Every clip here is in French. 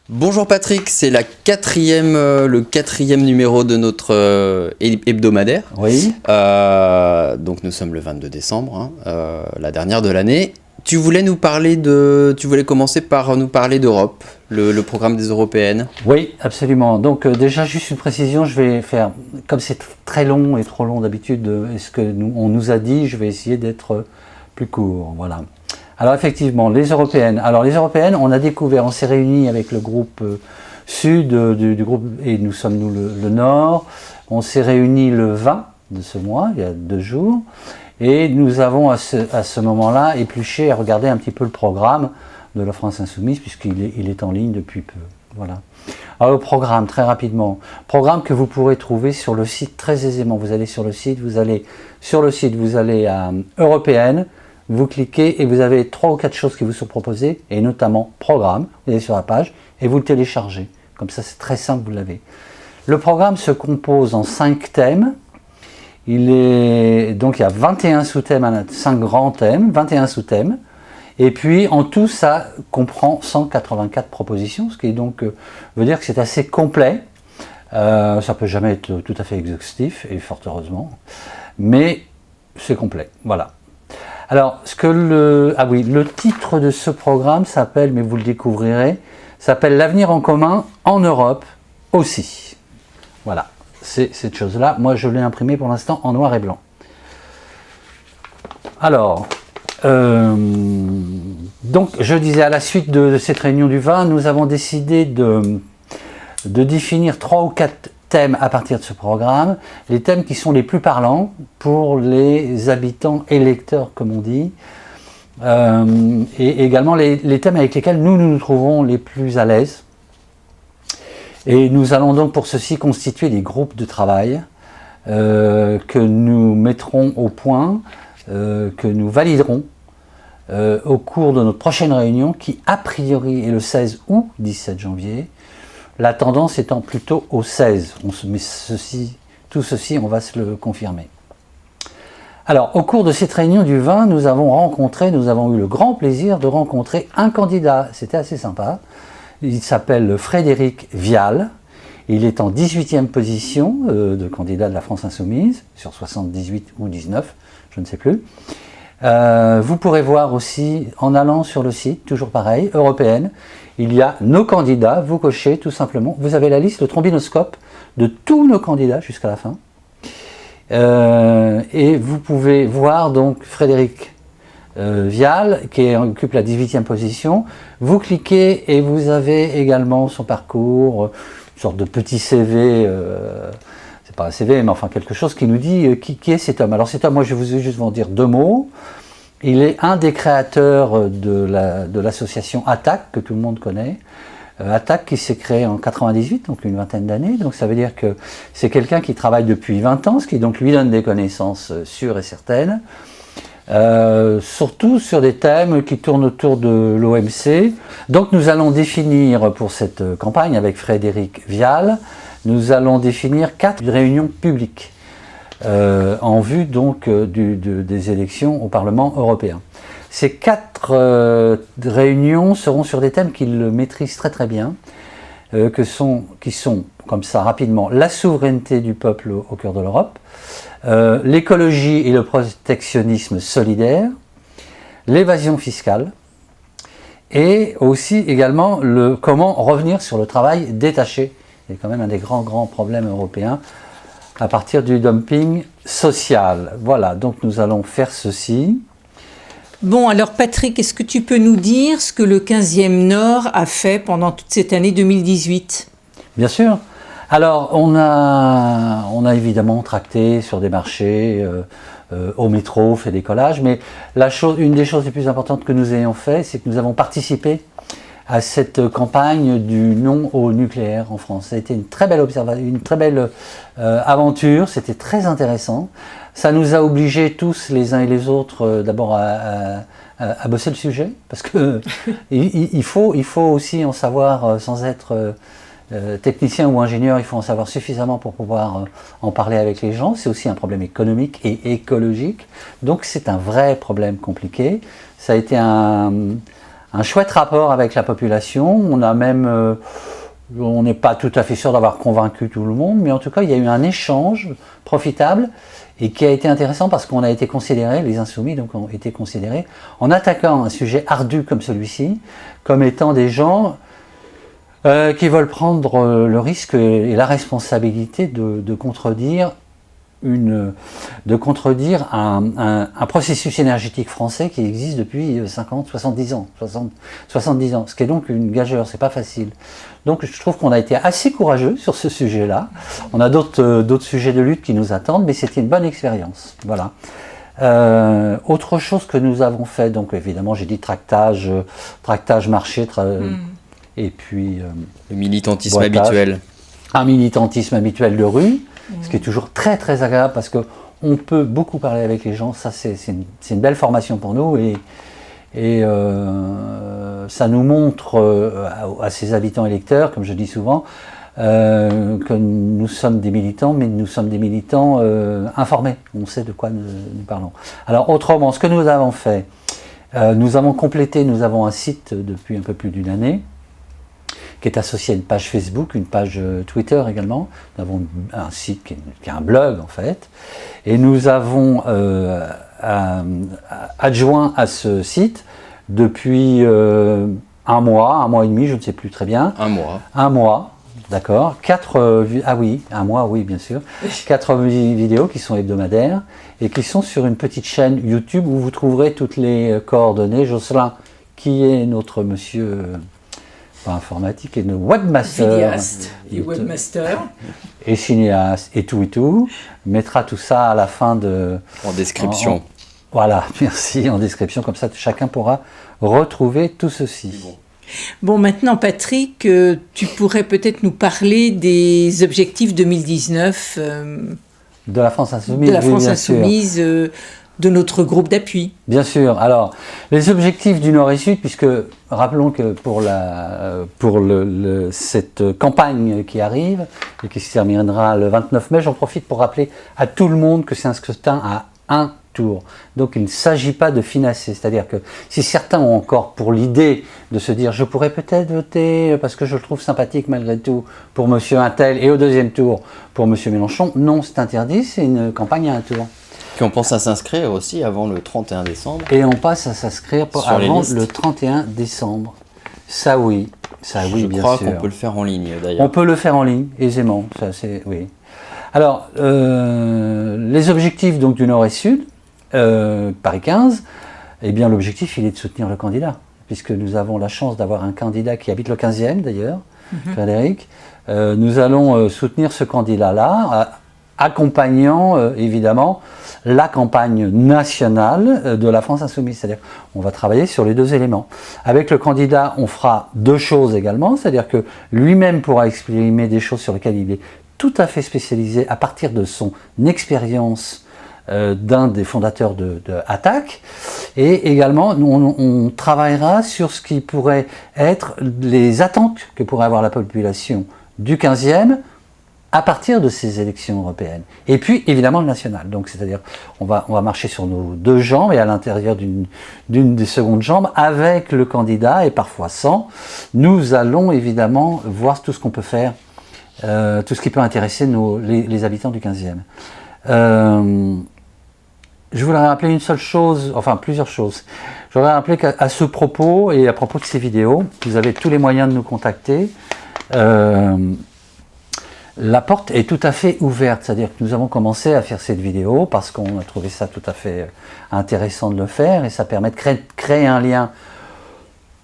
Bonjour Patrick, c'est le quatrième numéro de notre hebdomadaire. Oui. Donc nous sommes le 22 décembre, la dernière de l'année. Tu voulais commencer par nous parler d'Europe, le programme des européennes. Oui, absolument. Donc déjà, juste une précision, je vais faire, comme c'est très long et trop long d'habitude, ce que on nous a dit, je vais essayer d'être plus court. Voilà. Alors effectivement, les européennes. Alors les européennes, on a découvert, on s'est réunis avec le groupe sud du groupe, et nous sommes le nord. On s'est réunis le 20 de ce mois, il y a 2 jours. Et nous avons à ce moment-là épluché et regardé un petit peu le programme de la France Insoumise, puisqu'il est en ligne depuis peu. Voilà. Alors le programme, très rapidement. Programme que vous pourrez trouver sur le site très aisément. Vous allez sur le site, vous allez à Européenne, vous cliquez et vous avez 3 ou 4 choses qui vous sont proposées, et notamment programme. Vous allez sur la page et vous le téléchargez. Comme ça, c'est très simple, vous l'avez. Le programme se compose en 5 thèmes. Donc il y a 21 sous-thèmes, 5 grands thèmes, 21 sous-thèmes. Et puis en tout, ça comprend 184 propositions, ce qui donc veut dire que c'est assez complet. Ça ne peut jamais être tout à fait exhaustif, et fort heureusement, mais c'est complet. Voilà. Alors, le titre de ce programme s'appelle, mais vous le découvrirez, s'appelle L'avenir en commun en Europe aussi. Voilà. C'est cette chose-là. Moi, je l'ai imprimé pour l'instant en noir et blanc. Alors, donc, je disais, à la suite de cette réunion du 20, nous avons décidé de définir 3 ou 4 thèmes à partir de ce programme, les thèmes qui sont les plus parlants pour les habitants et lecteurs, comme on dit, et également les thèmes avec lesquels nous trouvons les plus à l'aise. Et nous allons donc pour ceci constituer des groupes de travail que nous mettrons au point, que nous validerons au cours de notre prochaine réunion qui a priori est le 16 ou 17 janvier. La tendance étant plutôt au 16, mais tout ceci on va se le confirmer. Alors au cours de cette réunion du 20, nous avons eu le grand plaisir de rencontrer un candidat, c'était assez sympa. Il s'appelle Frédéric Vial, il est en 18e position de candidat de la France Insoumise, sur 78 ou 19, je ne sais plus. Vous pourrez voir aussi, en allant sur le site, toujours pareil, Européenne, il y a nos candidats, vous cochez tout simplement, vous avez la liste, le trombinoscope de tous nos candidats jusqu'à la fin. Et vous pouvez voir donc Frédéric Vial, qui occupe la 18e position. Vous cliquez et vous avez également son parcours, une sorte de petit CV, c'est pas un CV, mais enfin quelque chose qui nous dit qui est cet homme. Alors cet homme, moi je vais juste vous en dire 2 mots. Il est un des créateurs de l'association ATTAC, que tout le monde connaît. ATTAC qui s'est créé en 98, donc une vingtaine d'années. Donc ça veut dire que c'est quelqu'un qui travaille depuis 20 ans, ce qui donc lui donne des connaissances sûres et certaines. Surtout sur des thèmes qui tournent autour de l'OMC. Donc nous allons définir pour cette campagne avec Frédéric Vial, nous allons définir 4 réunions publiques en vue donc des élections au Parlement européen. Ces 4 réunions seront sur des thèmes qu'il maîtrise très très bien, qui sont, comme ça rapidement, la souveraineté du peuple au cœur de l'Europe, l'écologie et le protectionnisme solidaire, l'évasion fiscale, et aussi également comment revenir sur le travail détaché. C'est quand même un des grands problèmes européens à partir du dumping social. Voilà, donc nous allons faire ceci. Bon, alors Patrick, est-ce que tu peux nous dire ce que le 15e Nord a fait pendant toute cette année 2018 ? Bien sûr. Alors, on a évidemment tracté sur des marchés, au métro, fait des collages, mais une des choses les plus importantes que nous ayons fait, c'est que nous avons participé à cette campagne du non au nucléaire en France. Ça a été une très belle aventure, c'était très intéressant. Ça nous a obligés tous, les uns et les autres, d'abord à bosser le sujet, parce que il faut aussi en savoir, sans être technicien ou ingénieur, il faut en savoir suffisamment pour pouvoir en parler avec les gens. C'est aussi un problème économique et écologique, donc c'est un vrai problème compliqué. Ça a été un un chouette rapport avec la population. On a même, on n'est pas tout à fait sûr d'avoir convaincu tout le monde, mais en tout cas, il y a eu un échange profitable et qui a été intéressant parce qu'on a été considérés, les Insoumis donc ont été considérés, en attaquant un sujet ardu comme celui-ci, comme étant des gens qui veulent prendre le risque et la responsabilité de contredire un processus énergétique français qui existe depuis 50, 70 ans, 70 ans, ce qui est donc une gageure, c'est pas facile. Donc je trouve qu'on a été assez courageux sur ce sujet-là. On a d'autres sujets de lutte qui nous attendent, mais c'était une bonne expérience. Voilà. Autre chose que nous avons fait, donc évidemment j'ai dit tractage marché, et puis le militantisme boitage. habituel. Un militantisme habituel de rue, ce qui est toujours très très agréable parce qu'on peut beaucoup parler avec les gens, ça c'est une belle formation pour nous et ça nous montre à ses habitants électeurs, comme je dis souvent, que nous sommes des militants, mais nous sommes des militants informés, on sait de quoi nous parlons. Alors autrement, ce que nous avons fait, nous avons complété, nous avons un site depuis un peu plus d'une année, qui est associé à une page Facebook, une page Twitter également. Nous avons un site qui est un blog en fait. Et nous avons adjoint à ce site depuis un mois et demi, je ne sais plus très bien. Un mois, d'accord. 4 bien sûr. 4 vidéos qui sont hebdomadaires et qui sont sur une petite chaîne YouTube où vous trouverez toutes les coordonnées. Jocelyn, qui est notre monsieur... informatique et nos webmasters, vidéaste et webmaster et cinéaste et tout, mettra tout ça à la fin de... En description. Voilà, merci, en description, comme ça chacun pourra retrouver tout ceci. Bon, maintenant Patrick, tu pourrais peut-être nous parler des objectifs 2019 de la France Insoumise. De la France Insoumise, de notre groupe d'appui. Bien sûr. Alors, les objectifs du Nord et Sud, puisque rappelons que pour cette campagne qui arrive et qui se terminera le 29 mai, j'en profite pour rappeler à tout le monde que c'est un scrutin à un tour. Donc il ne s'agit pas de finasser, c'est-à-dire que si certains ont encore pour l'idée de se dire je pourrais peut-être voter parce que je le trouve sympathique malgré tout pour monsieur Untel et au deuxième tour pour monsieur Mélenchon, non, c'est interdit, c'est une campagne à un tour. Puis on pense à s'inscrire aussi avant le 31 décembre. Et on passe à s'inscrire avant le 31 décembre. Ça oui, bien sûr. Je crois qu'on peut le faire en ligne d'ailleurs. On peut le faire en ligne, aisément, ça c'est, oui. Alors, les objectifs donc du Nord et Sud, Paris 15, eh bien l'objectif il est de soutenir le candidat, puisque nous avons la chance d'avoir un candidat qui habite le 15e d'ailleurs, Frédéric. Nous allons soutenir ce candidat-là, accompagnant évidemment la campagne nationale de la France Insoumise. C'est-à-dire on va travailler sur les deux éléments. Avec le candidat, on fera deux choses également, c'est-à-dire que lui-même pourra exprimer des choses sur lesquelles il est tout à fait spécialisé à partir de son expérience d'un des fondateurs de Attac. Et également, on travaillera sur ce qui pourrait être les attentes que pourrait avoir la population du 15e à partir de ces élections européennes. Et puis, évidemment, le national. Donc, c'est-à-dire, on va marcher sur nos deux jambes et à l'intérieur d'une des secondes jambes, avec le candidat et parfois sans, nous allons évidemment voir tout ce qu'on peut faire, tout ce qui peut intéresser les habitants du 15e. Je voudrais rappeler une seule chose, enfin plusieurs choses. Je voudrais rappeler qu'à ce propos et à propos de ces vidéos, vous avez tous les moyens de nous contacter. La porte est tout à fait ouverte, c'est-à-dire que nous avons commencé à faire cette vidéo parce qu'on a trouvé ça tout à fait intéressant de le faire et ça permet de créer un lien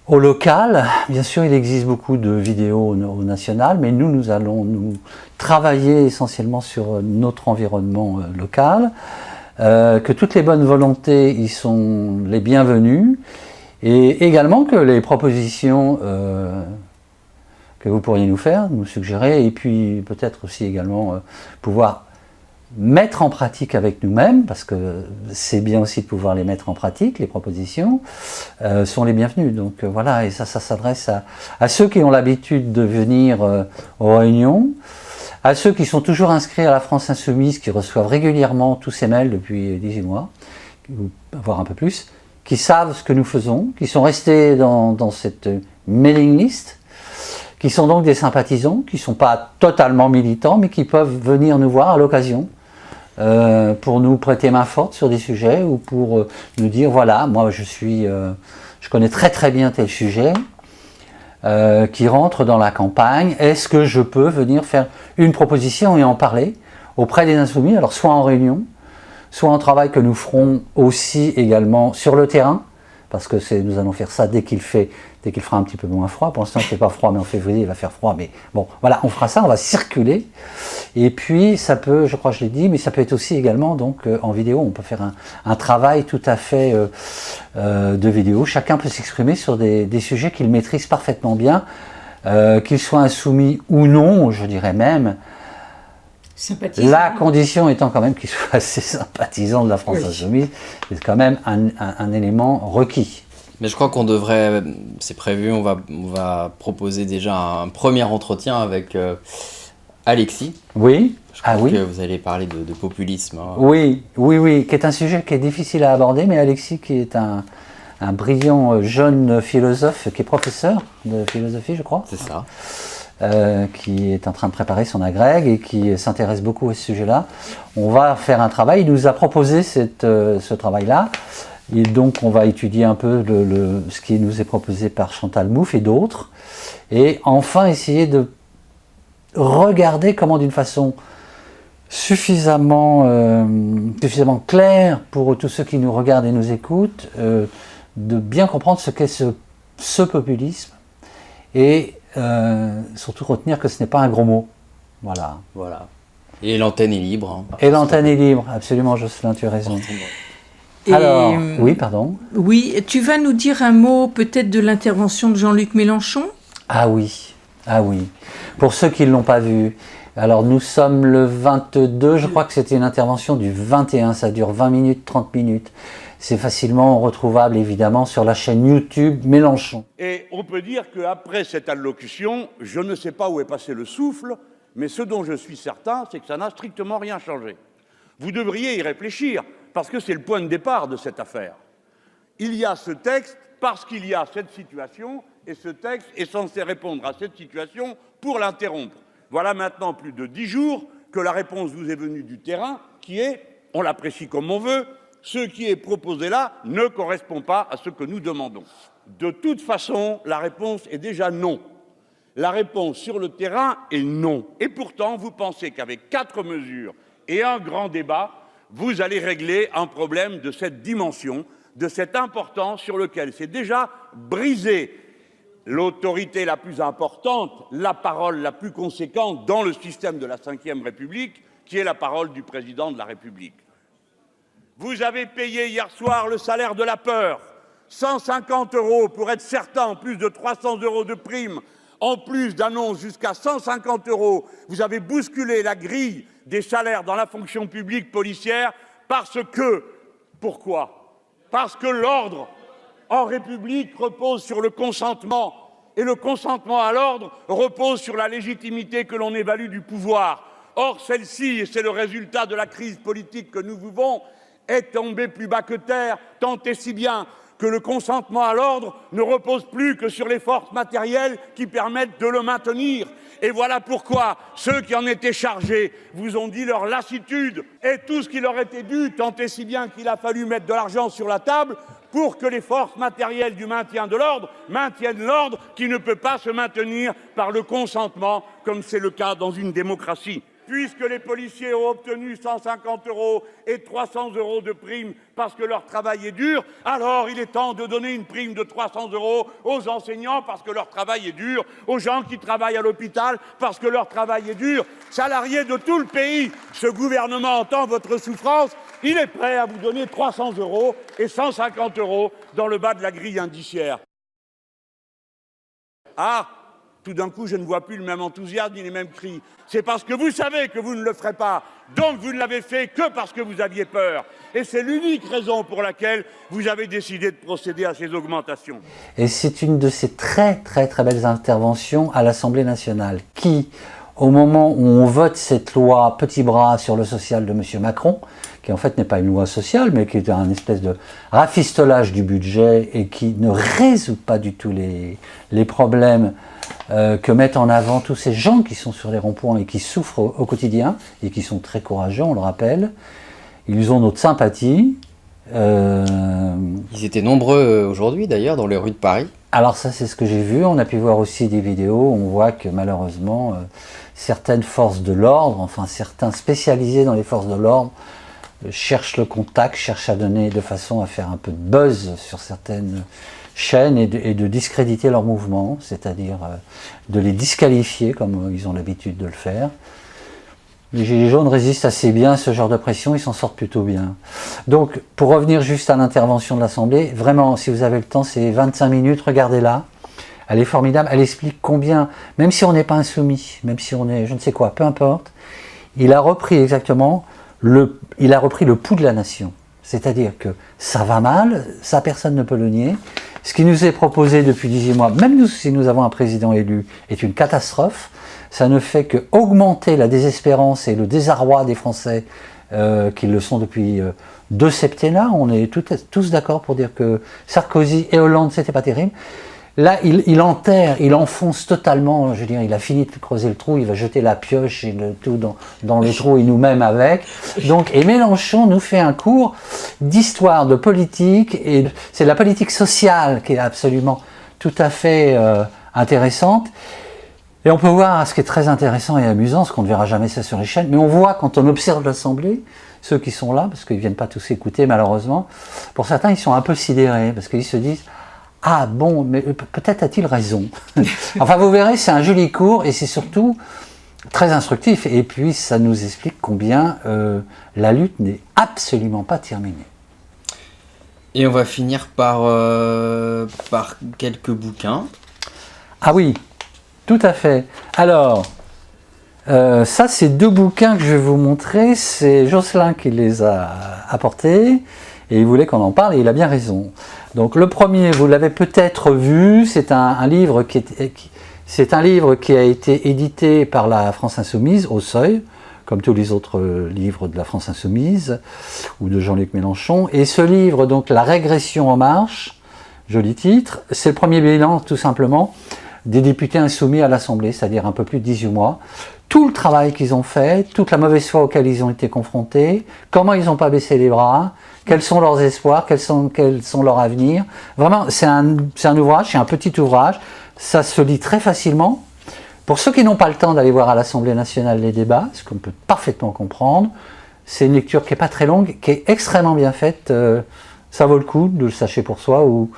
au local. Bien sûr, il existe beaucoup de vidéos au national, mais nous allons nous travailler essentiellement sur notre environnement local, que toutes les bonnes volontés y sont les bienvenues et également que les propositions que vous pourriez nous faire, nous suggérer, et puis peut-être aussi également pouvoir mettre en pratique avec nous-mêmes, parce que c'est bien aussi de pouvoir les mettre en pratique, les propositions, sont les bienvenues. Donc voilà, et ça s'adresse à ceux qui ont l'habitude de venir aux réunions, à ceux qui sont toujours inscrits à la France Insoumise, qui reçoivent régulièrement tous ces mails depuis 18 mois, voire un peu plus, qui savent ce que nous faisons, qui sont restés dans cette mailing list, qui sont donc des sympathisants, qui ne sont pas totalement militants, mais qui peuvent venir nous voir à l'occasion pour nous prêter main forte sur des sujets ou pour nous dire voilà, moi je connais très très bien tel sujet qui rentre dans la campagne, est-ce que je peux venir faire une proposition et en parler auprès des Insoumis, alors soit en réunion, soit en travail que nous ferons aussi également sur le terrain, parce que nous allons faire ça dès qu'il fera un petit peu moins froid. Pour l'instant, il ne fait pas froid, mais en février, il va faire froid. Mais bon, voilà, on fera ça, on va circuler. Et puis, ça peut, je crois que je l'ai dit, mais ça peut être aussi également donc, en vidéo. On peut faire un travail tout à fait de vidéo. Chacun peut s'exprimer sur des sujets qu'il maîtrise parfaitement bien, qu'ils soient insoumis ou non, je dirais même. La condition étant quand même qu'il soit assez sympathisant de la France insoumise, c'est quand même un élément requis. Mais je crois qu'on devrait, c'est prévu, on va proposer déjà un premier entretien avec Alexis. Oui. Je crois que vous allez parler de populisme. Hein. Oui, qui est un sujet qui est difficile à aborder, mais Alexis qui est un brillant jeune philosophe, qui est professeur de philosophie, je crois. C'est ça. Qui est en train de préparer son agrég et qui s'intéresse beaucoup à ce sujet-là. On va faire un travail, il nous a proposé ce travail-là, et donc on va étudier un peu ce qui nous est proposé par Chantal Mouffe et d'autres, et enfin essayer de regarder comment d'une façon suffisamment claire pour tous ceux qui nous regardent et nous écoutent, de bien comprendre ce qu'est ce populisme, et surtout retenir que ce n'est pas un gros mot. Voilà. Et l'antenne est libre. Hein. Et l'antenne est libre, absolument, Jocelyn, tu as raison. Alors, oui, pardon. Oui, tu vas nous dire un mot peut-être de l'intervention de Jean-Luc Mélenchon ? Ah oui. Pour ceux qui ne l'ont pas vu, alors nous sommes le 22, je crois que c'était une intervention du 21, ça dure 20 minutes, 30 minutes. C'est facilement retrouvable, évidemment, sur la chaîne YouTube Mélenchon. Et on peut dire qu'après cette allocution, je ne sais pas où est passé le souffle, mais ce dont je suis certain, c'est que ça n'a strictement rien changé. Vous devriez y réfléchir, parce que c'est le point de départ de cette affaire. Il y a ce texte parce qu'il y a cette situation, et ce texte est censé répondre à cette situation pour l'interrompre. Voilà maintenant plus de 10 jours que la réponse vous est venue du terrain, qui est, on l'apprécie comme on veut, ce qui est proposé là ne correspond pas à ce que nous demandons. De toute façon, la réponse est déjà non. La réponse sur le terrain est non. Et pourtant, vous pensez qu'avec 4 mesures et un grand débat, vous allez régler un problème de cette dimension, de cette importance sur lequel c'est déjà brisé l'autorité la plus importante, la parole la plus conséquente dans le système de la Ve République, qui est la parole du président de la République. Vous avez payé hier soir le salaire de la peur, 150 € pour être certain, en plus de 300 € de prime, en plus d'annonces jusqu'à 150 €. Vous avez bousculé la grille des salaires dans la fonction publique policière parce que... Pourquoi ? Parce que l'ordre en République repose sur le consentement. Et le consentement à l'ordre repose sur la légitimité que l'on évalue du pouvoir. Or, celle-ci, et c'est le résultat de la crise politique que nous vivons, est tombée plus bas que terre, tant et si bien que le consentement à l'ordre ne repose plus que sur les forces matérielles qui permettent de le maintenir. Et voilà pourquoi ceux qui en étaient chargés vous ont dit leur lassitude et tout ce qui leur était dû, tant et si bien qu'il a fallu mettre de l'argent sur la table pour que les forces matérielles du maintien de l'ordre maintiennent l'ordre qui ne peut pas se maintenir par le consentement, comme c'est le cas dans une démocratie. Puisque les policiers ont obtenu 150 € et 300 € de prime parce que leur travail est dur, alors il est temps de donner une prime de 300 € aux enseignants parce que leur travail est dur, aux gens qui travaillent à l'hôpital parce que leur travail est dur, salariés de tout le pays. Ce gouvernement entend votre souffrance, il est prêt à vous donner 300 € et 150 € dans le bas de la grille indiciaire. Ah, tout d'un coup, je ne vois plus le même enthousiasme ni les mêmes cris. C'est parce que vous savez que vous ne le ferez pas. Donc vous ne l'avez fait que parce que vous aviez peur. Et c'est l'unique raison pour laquelle vous avez décidé de procéder à ces augmentations. Et c'est une de ces très très très belles interventions à l'Assemblée nationale qui, au moment où on vote cette loi petit bras sur le social de M. Macron, qui en fait n'est pas une loi sociale, mais qui est un espèce de rafistolage du budget et qui ne résout pas du tout les problèmes que mettent en avant tous ces gens qui sont sur les ronds-points et qui souffrent au quotidien, et qui sont très courageux, on le rappelle. Ils ont notre sympathie. Ils étaient nombreux aujourd'hui d'ailleurs dans les rues de Paris. Alors ça, c'est ce que j'ai vu. On a pu voir aussi des vidéos. On voit que malheureusement, certaines forces de l'ordre, enfin certains spécialisés dans les forces de l'ordre, cherchent le contact, cherchent à donner de façon à faire un peu de buzz sur certaines chaînes et de discréditer leurs mouvements, c'est-à-dire de les disqualifier comme ils ont l'habitude de le faire. Les Gilets jaunes résistent assez bien à ce genre de pression, ils s'en sortent plutôt bien. Donc, pour revenir juste à l'intervention de l'Assemblée, vraiment, si vous avez le temps, c'est 25 minutes, regardez-la. Elle est formidable, elle explique combien, même si on n'est pas insoumis, même si on est je ne sais quoi, peu importe, il a repris exactement le pouls de la nation. C'est-à-dire que ça va mal, ça personne ne peut le nier. Ce qui nous est proposé depuis 18 mois, même nous, si nous avons un président élu, est une catastrophe. Ça ne fait qu'augmenter la désespérance et le désarroi des Français qui le sont depuis 2 septennats. On est tous d'accord pour dire que Sarkozy et Hollande, c'était pas terrible. Là, il enterre, il enfonce totalement, je veux dire, il a fini de creuser le trou, il va jeter la pioche et le tout dans le trou et nous-mêmes avec. Donc, et Mélenchon nous fait un cours d'histoire, de politique, et c'est la politique sociale qui est absolument tout à fait intéressante. Et on peut voir ce qui est très intéressant et amusant, ce qu'on ne verra jamais ça sur les chaînes, mais on voit quand on observe l'Assemblée, ceux qui sont là, parce qu'ils ne viennent pas tous écouter malheureusement, pour certains ils sont un peu sidérés, parce qu'ils se disent « Ah bon, mais peut-être a-t-il raison ?» Enfin vous verrez, c'est un joli cours et c'est surtout très instructif, et puis ça nous explique combien la lutte n'est absolument pas terminée. Et on va finir par quelques bouquins. Ah oui, tout à fait. Alors, ça, c'est 2 bouquins que je vais vous montrer. C'est Jocelyn qui les a apportés et il voulait qu'on en parle et il a bien raison. Donc, le premier, vous l'avez peut-être vu, c'est un livre qui a été édité par la France Insoumise au Seuil, comme tous les autres livres de la France Insoumise ou de Jean-Luc Mélenchon. Et ce livre, donc, La régression en marche, joli titre, c'est le premier bilan, tout simplement, des députés insoumis à l'Assemblée, c'est-à-dire un peu plus de 18 mois. Tout le travail qu'ils ont fait, toute la mauvaise foi auquel ils ont été confrontés, comment ils n'ont pas baissé les bras, quels sont leurs espoirs, quels sont leurs avenirs. Vraiment, c'est un ouvrage, c'est un petit ouvrage, ça se lit très facilement. Pour ceux qui n'ont pas le temps d'aller voir à l'Assemblée nationale les débats, ce qu'on peut parfaitement comprendre, c'est une lecture qui n'est pas très longue, qui est extrêmement bien faite, ça vaut le coup de le sachet pour soi, ou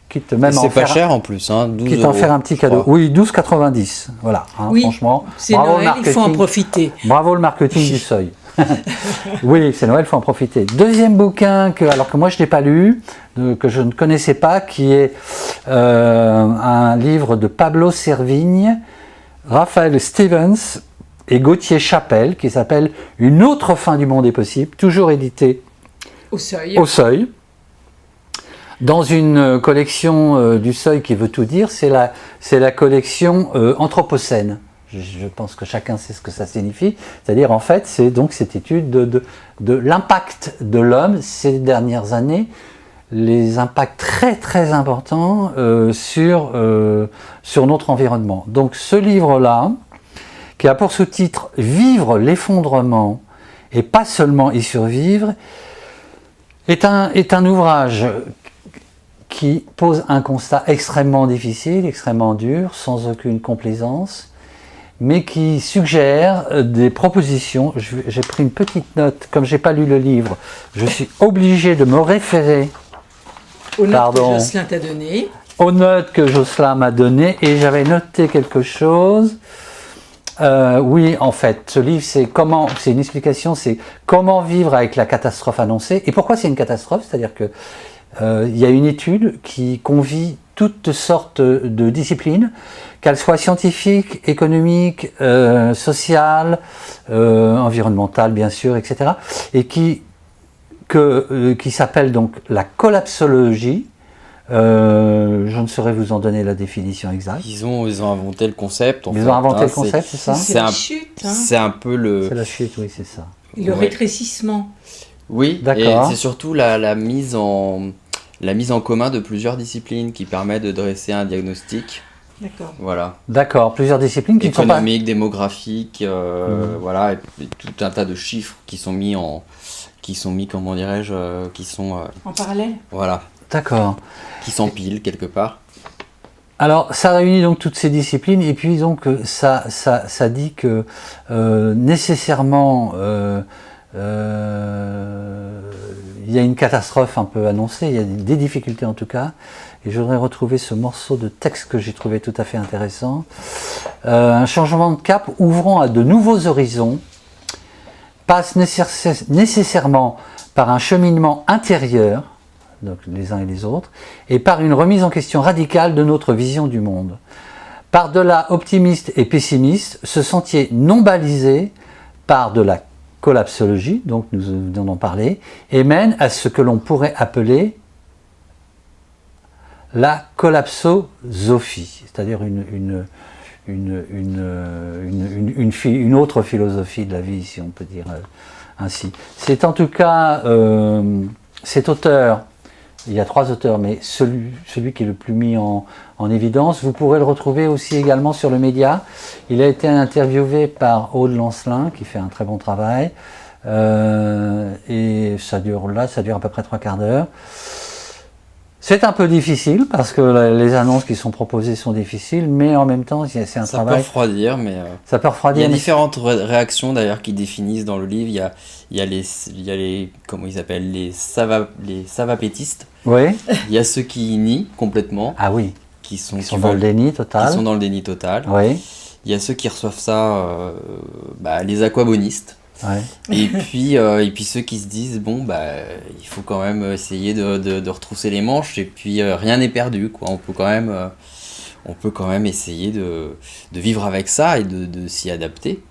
quitte même c'est pas cher en plus, hein, 12 quitte en faire un petit cadeau. Oui, 12,90. Voilà, hein, oui, franchement. C'est Noël, il faut en profiter. Bravo le marketing du Seuil. Oui, c'est Noël, il faut en profiter. Deuxième bouquin, alors que moi je ne l'ai pas lu, que je ne connaissais pas, qui est un livre de Pablo Servigne, Raphaël Stevens et Gauthier Chapelle, qui s'appelle Une autre fin du monde est possible, toujours édité au Seuil. Dans une collection du Seuil qui veut tout dire, c'est la collection Anthropocène. Je pense que chacun sait ce que ça signifie. C'est-à-dire, en fait, c'est donc cette étude de l'impact de l'homme ces dernières années, les impacts très très importants sur notre environnement. Donc ce livre-là, qui a pour sous-titre « Vivre l'effondrement et pas seulement y survivre », est un ouvrage qui pose un constat extrêmement difficile, extrêmement dur, sans aucune complaisance, mais qui suggère des propositions. J'ai pris une petite note, comme je n'ai pas lu le livre, je suis obligé de me référer aux notes que Jocelyn t'a données. Aux notes que Jocelyn m'a données, et j'avais noté quelque chose. Oui, en fait, ce livre, c'est une explication, c'est comment vivre avec la catastrophe annoncée. Et pourquoi c'est une catastrophe? C'est-à-dire que il y a une étude qui convie toutes sortes de disciplines, qu'elles soient scientifiques, économiques, sociales, environnementales bien sûr, etc. Et qui s'appelle donc la collapsologie, Je ne saurais vous en donner la définition exacte. Ils ont inventé le concept. En Ils fait, ont inventé hein, le concept, c'est ça? C'est C'est la un- chute, hein. C'est un peu le... C'est la chute, oui, c'est ça. Et le Ouais. rétrécissement. Oui, D'accord. et c'est surtout la mise en commun de plusieurs disciplines qui permet de dresser un diagnostic. D'accord. Voilà. D'accord, plusieurs disciplines qui ne sont pas... Économique, démographique, voilà, et puis tout un tas de chiffres qui sont mis, comment dirais-je, qui sont, En parallèle. voilà, D'accord. qui s'empilent quelque part. Alors, ça réunit donc toutes ces disciplines, et puis donc ça dit que nécessairement il y a une catastrophe un peu annoncée, il y a des difficultés en tout cas, et je voudrais retrouver ce morceau de texte que j'ai trouvé tout à fait intéressant. Un changement de cap ouvrant à de nouveaux horizons passe nécessairement par un cheminement intérieur, donc les uns et les autres, et par une remise en question radicale de notre vision du monde. Par-delà optimiste et pessimiste, ce sentier non balisé par de la collapsologie, donc nous venons d'en parler, et mène à ce que l'on pourrait appeler la collapsosophie, c'est-à-dire une autre philosophie de la vie, si on peut dire ainsi. C'est en tout cas cet auteur. Il y a 3 auteurs, mais celui qui est le plus mis en évidence, vous pourrez le retrouver aussi également sur le média. Il a été interviewé par Aude Lancelin, qui fait un très bon travail. Et ça dure à peu près 3/4 d'heure. C'est un peu difficile, parce que les annonces qui sont proposées sont difficiles, mais en même temps, c'est un Ça peut travail... refroidir, mais Ça peut il y refroidir. a mais- différentes réactions d'ailleurs qui définissent dans le livre. Il y a les comment ils s'appellent, les savapétistes. Oui. Il y a ceux qui nient complètement, Ah oui. qui sont Ils sont dans le déni total. qui sont dans le déni total. Oui. Il y a ceux qui reçoivent ça, les aquabonistes. Ouais. Et puis ceux qui se disent bon il faut quand même essayer de retrousser les manches, et puis rien n'est perdu, quoi. On peut quand même essayer de vivre avec ça et de s'y adapter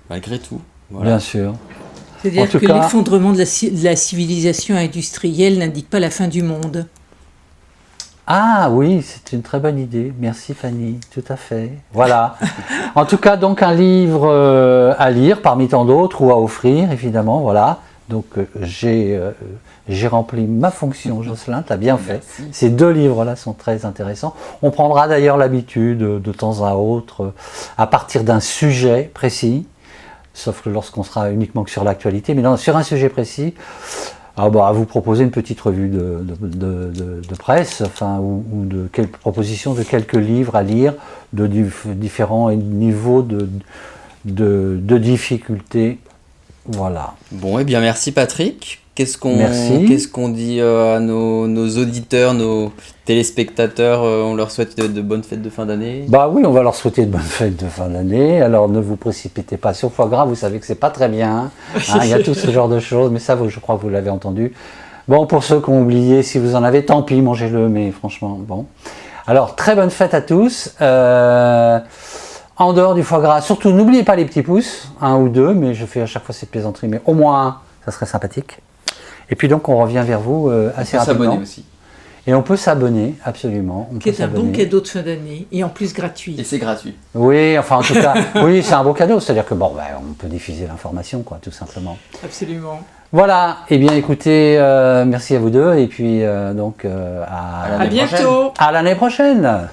malgré tout. Voilà. Bien sûr. C'est-à-dire En tout que cas- l'effondrement de la civilisation industrielle n'indique pas la fin du monde. Ah oui, c'est une très bonne idée. Merci Fanny, tout à fait. Voilà. En tout cas, donc un livre à lire parmi tant d'autres, ou à offrir, évidemment. Voilà. Donc j'ai rempli ma fonction, Jocelyn, tu as bien fait. Merci. Ces 2 livres-là sont très intéressants. On prendra d'ailleurs l'habitude de temps à autre, à partir d'un sujet précis, sauf que lorsqu'on sera uniquement que sur l'actualité, mais non, sur un sujet précis, à vous proposer une petite revue de presse, enfin, ou de quelques propositions de quelques livres à lire de différents niveaux de difficulté. Voilà. Bon, et bien merci Patrick. Merci. Qu'est-ce qu'on dit à nos auditeurs, nos téléspectateurs, on leur souhaite de bonnes fêtes de fin d'année. Bah oui, on va leur souhaiter de bonnes fêtes de fin d'année. Alors ne vous précipitez pas sur foie gras, vous savez que c'est pas très bien. Hein, il y a tout ce genre de choses, mais ça, je crois que vous l'avez entendu. Bon, pour ceux qui ont oublié, si vous en avez, tant pis, mangez-le, mais franchement, bon. Alors, très bonne fête à tous. En dehors du foie gras, surtout n'oubliez pas les petits pouces, 1 ou 2, mais je fais à chaque fois cette plaisanterie, mais au moins 1, ça serait sympathique. Et puis donc on revient vers vous assez On peut rapidement. s'abonner aussi. Et on peut s'abonner, absolument. On Qui peut est un bon s'abonner. cadeau de fin d'année, et en plus Et gratuit. c'est gratuit. Oui, enfin en tout cas, oui, c'est un beau cadeau. C'est-à-dire que bon, on peut diffuser l'information, quoi, tout simplement. Absolument. Voilà. Eh bien, écoutez, merci à vous deux, et puis à À l'année bientôt. à l'année prochaine.